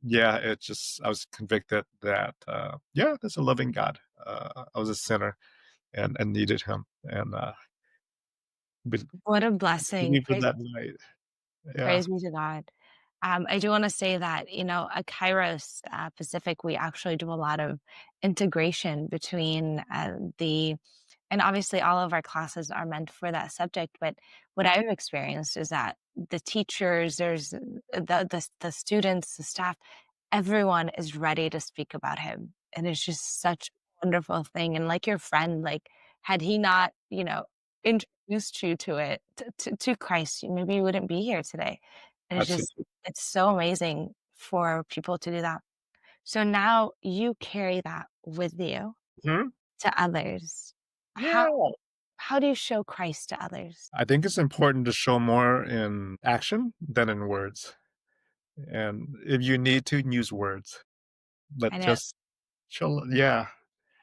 [SPEAKER 2] yeah, it just I was convicted that, yeah, there's a loving God. I was a sinner and needed him, and, be
[SPEAKER 1] What a blessing.
[SPEAKER 2] believed it that night. Yeah,
[SPEAKER 1] Praise be to God. I do want to say that, at Kairos Pacific, we actually do a lot of integration between and obviously all of our classes are meant for that subject. But what I've experienced is that the teachers, the students, the staff, everyone is ready to speak about him. And it's just such a wonderful thing. And like your friend, like, had he not, introduced you to it, to Christ, maybe you wouldn't be here today. And
[SPEAKER 2] absolutely.
[SPEAKER 1] it's so amazing for people to do that. So now you carry that with you
[SPEAKER 2] Mhm.
[SPEAKER 1] to others.
[SPEAKER 2] Yeah.
[SPEAKER 1] How do you show Christ to others?
[SPEAKER 2] I think it's important to show more in action than in words, and if you need to, use words, but
[SPEAKER 1] I know
[SPEAKER 2] just show yeah.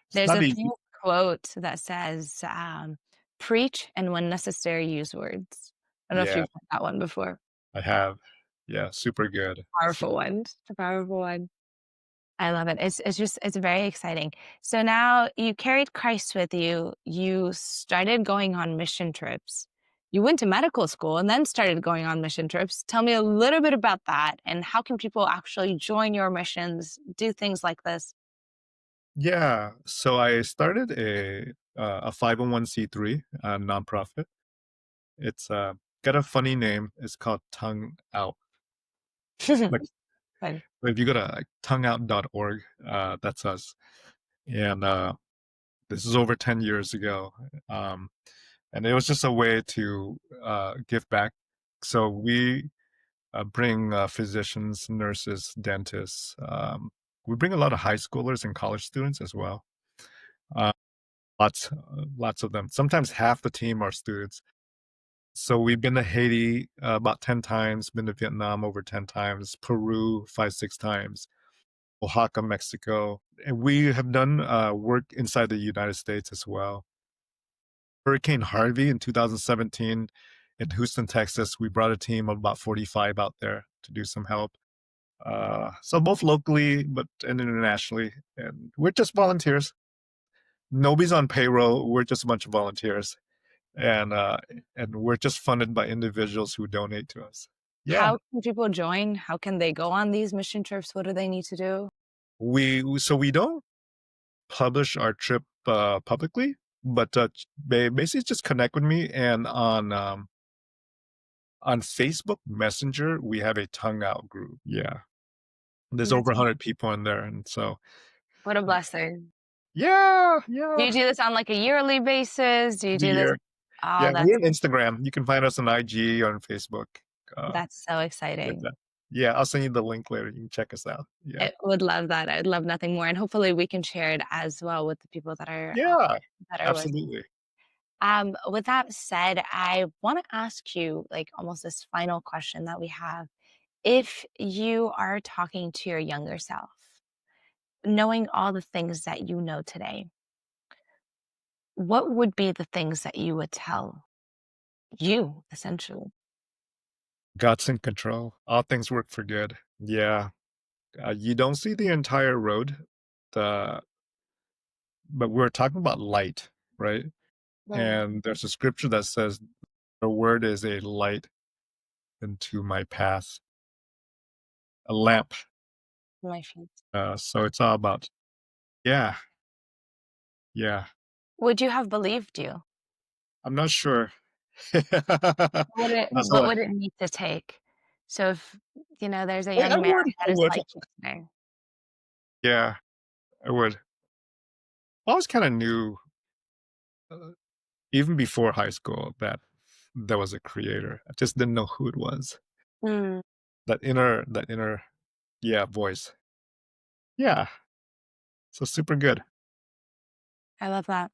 [SPEAKER 2] It's
[SPEAKER 1] there's
[SPEAKER 2] not
[SPEAKER 1] a
[SPEAKER 2] easy.
[SPEAKER 1] famous quote that says, "Preach and when necessary, use words." I don't know if
[SPEAKER 2] Yeah,
[SPEAKER 1] you've heard that one before.
[SPEAKER 2] I have. Yeah, super good.
[SPEAKER 1] Powerful one. It's a powerful one. I love it. It's very exciting. So now you carried Christ with you. You started going on mission trips. You went to medical school and then started going on mission trips. Tell me a little bit about that and how can people actually join your missions, do things like this?
[SPEAKER 2] Yeah, so I started a 501(c)(3), nonprofit. It's, got a funny name, it's called Tongue Out. Like,
[SPEAKER 1] Fun.
[SPEAKER 2] if you go to, like, tongueout.org, that's us, and, this is over 10 years ago, um, and it was just a way to, give back. So we, bring, physicians, nurses, dentists, we bring a lot of high schoolers and college students as well, uh, lots of them. Sometimes half the team are students. So we've been to Haiti, about 10 times, been to Vietnam over 10 times, Peru 5, 6 times, Oaxaca, Mexico, and we have done, work inside the United States as well. Hurricane Harvey in 2017 in Houston, Texas, we brought a team of about 45 out there to do some help. So both locally, but and internationally, and we're just volunteers. Nobody's on payroll. We're just a bunch of volunteers, and we're just funded by individuals who donate to us. Yeah,
[SPEAKER 1] How can people join? How can they go on these mission trips? What do they need to do?
[SPEAKER 2] so we don't publish our trip publicly, but basically just connect with me, and on Facebook Messenger we have a tongue out group. Yeah, there's over
[SPEAKER 1] That's
[SPEAKER 2] 100 people in there, and so
[SPEAKER 1] what a blessing.
[SPEAKER 2] yeah,
[SPEAKER 1] Do
[SPEAKER 2] yeah,
[SPEAKER 1] you do this on like a yearly basis? Do you
[SPEAKER 2] the
[SPEAKER 1] do this?
[SPEAKER 2] year.
[SPEAKER 1] Oh,
[SPEAKER 2] Yeah, we're on Instagram. You can find us on IG or on Facebook.
[SPEAKER 1] that's so
[SPEAKER 2] Get
[SPEAKER 1] exciting.
[SPEAKER 2] that. Yeah, I'll send you the link later. You can check us out. Yeah.
[SPEAKER 1] I would love that. I would love nothing more, and hopefully we can share it as well with the people
[SPEAKER 2] Yeah,
[SPEAKER 1] that are listening.
[SPEAKER 2] absolutely.
[SPEAKER 1] With that said, I want to ask you like almost this final question that we have. If you are talking to your younger self, knowing all the things that you know today, what would be the things that you would tell you essentially?
[SPEAKER 2] God's in control. All things work for good. Yeah. You don't see the entire road, the but we're talking about light, right?
[SPEAKER 1] Mm,
[SPEAKER 2] And there's a scripture that says, "The word is a light into my path, a lamp."
[SPEAKER 1] my feet.
[SPEAKER 2] So it's all about, yeah, yeah.
[SPEAKER 1] Would you have believed you?
[SPEAKER 2] I'm not sure. That's
[SPEAKER 1] What
[SPEAKER 2] all.
[SPEAKER 1] would it need to take? So if, there's a
[SPEAKER 2] I
[SPEAKER 1] young man
[SPEAKER 2] would, I
[SPEAKER 1] that is
[SPEAKER 2] would.
[SPEAKER 1] like you today.
[SPEAKER 2] Yeah, I would. I always kind of knew, uh, even before high school, that there was a creator. I just didn't know who it was.
[SPEAKER 1] Mm,
[SPEAKER 2] That inner, yeah, voice. Yeah, so super good.
[SPEAKER 1] I love that.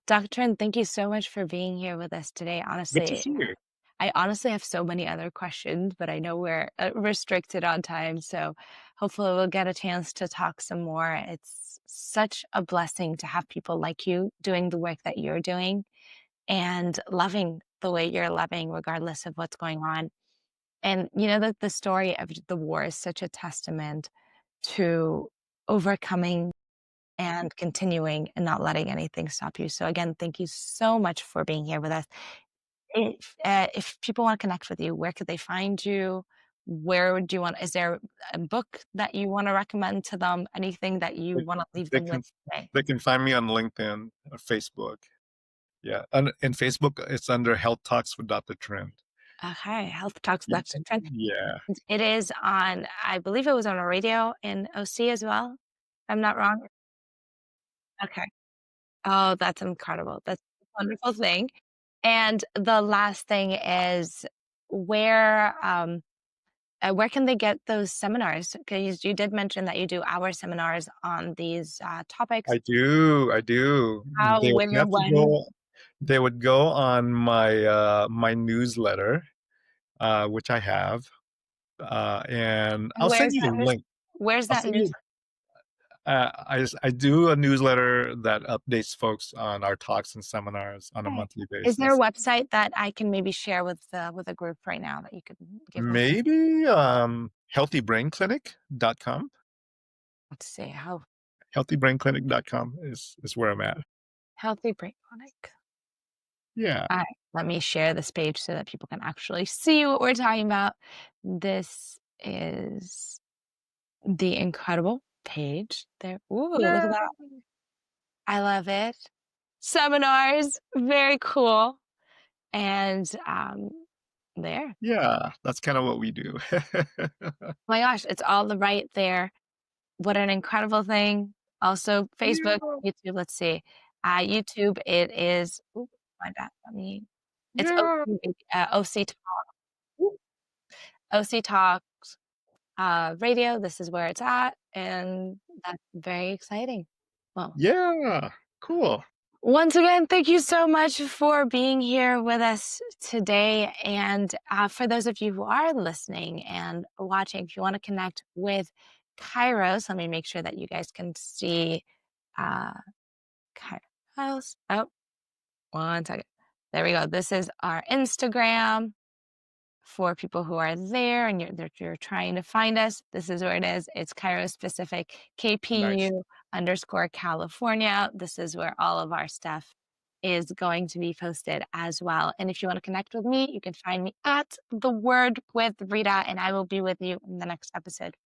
[SPEAKER 1] Dr. Trinh, thank you so much for being here with us today.
[SPEAKER 2] Good to
[SPEAKER 1] Honestly,
[SPEAKER 2] see you.
[SPEAKER 1] I honestly have so many other questions, but I know we're restricted on time. So hopefully we'll get a chance to talk some more. It's such a blessing to have people like you doing the work that you're doing and loving the way you're loving, regardless of what's going on. And that the story of the war is such a testament to overcoming and continuing and not letting anything stop you. So again, thank you so much for being here with us. If people want to connect with you, where could they find you? Where would you want? Is there a book that you want to recommend to them? Anything that you
[SPEAKER 2] They,
[SPEAKER 1] want to leave
[SPEAKER 2] they
[SPEAKER 1] them with
[SPEAKER 2] can
[SPEAKER 1] today?
[SPEAKER 2] they can find me on LinkedIn or Facebook. Yeah, and in Facebook, it's under Health Talks with Dr. Trent.
[SPEAKER 1] Okay, Health Talks with Dr. Trent.
[SPEAKER 2] Yeah,
[SPEAKER 1] It is on. I believe it was on a radio in OC as well. If I'm not wrong. Okay. Oh, that's incredible. That's a wonderful thing. And the last thing is where can they get those seminars? Because you did mention that you do hour seminars on these topics.
[SPEAKER 2] I do.
[SPEAKER 1] How,
[SPEAKER 2] They would
[SPEAKER 1] where,
[SPEAKER 2] have to
[SPEAKER 1] when,
[SPEAKER 2] go they would go on my newsletter, which I have, and
[SPEAKER 1] and
[SPEAKER 2] I'll send you the link.
[SPEAKER 1] where's
[SPEAKER 2] I'll
[SPEAKER 1] that
[SPEAKER 2] send
[SPEAKER 1] news?
[SPEAKER 2] you I do a newsletter that updates folks on our talks and seminars on a
[SPEAKER 1] Okay.
[SPEAKER 2] monthly
[SPEAKER 1] Is there a
[SPEAKER 2] basis.
[SPEAKER 1] website that I can maybe share with a group right now that you could give them?
[SPEAKER 2] Maybe, healthybrainclinic.com?
[SPEAKER 1] Let's see how
[SPEAKER 2] Healthybrainclinic.com is where I'm at.
[SPEAKER 1] healthy brain clinic.
[SPEAKER 2] Yeah.
[SPEAKER 1] All right, let me share this page so that people can actually see what we're talking about. This is the incredible page there. Ooh, look at
[SPEAKER 2] Yeah.
[SPEAKER 1] that. I love it. Seminars, very cool. And there.
[SPEAKER 2] Yeah, that's kinda what we do.
[SPEAKER 1] Oh my gosh, it's all the right there. What an incredible thing. Also, Facebook,
[SPEAKER 2] Yeah,
[SPEAKER 1] YouTube, let's see. YouTube, it is, ooh, my bad. It's
[SPEAKER 2] yeah,
[SPEAKER 1] OC Talk, OC Talk radio. This is where it's at, and that's very exciting. Well,
[SPEAKER 2] yeah, cool.
[SPEAKER 1] once again, thank you so much for being here with us today. And for those of you who are listening and watching, if you want to connect with Kairos, let me make sure that you guys can see uh, Kairos. Oh, one second. There we go. This is our Instagram. For people who are there and you're trying to find us, this is where it is. It's Kairos Pacific
[SPEAKER 2] Nice.
[SPEAKER 1] KPU underscore California. This is where all of our stuff is going to be posted as well. And if you want to connect with me, you can find me at The Word with Rita, and I will be with you in the next episode.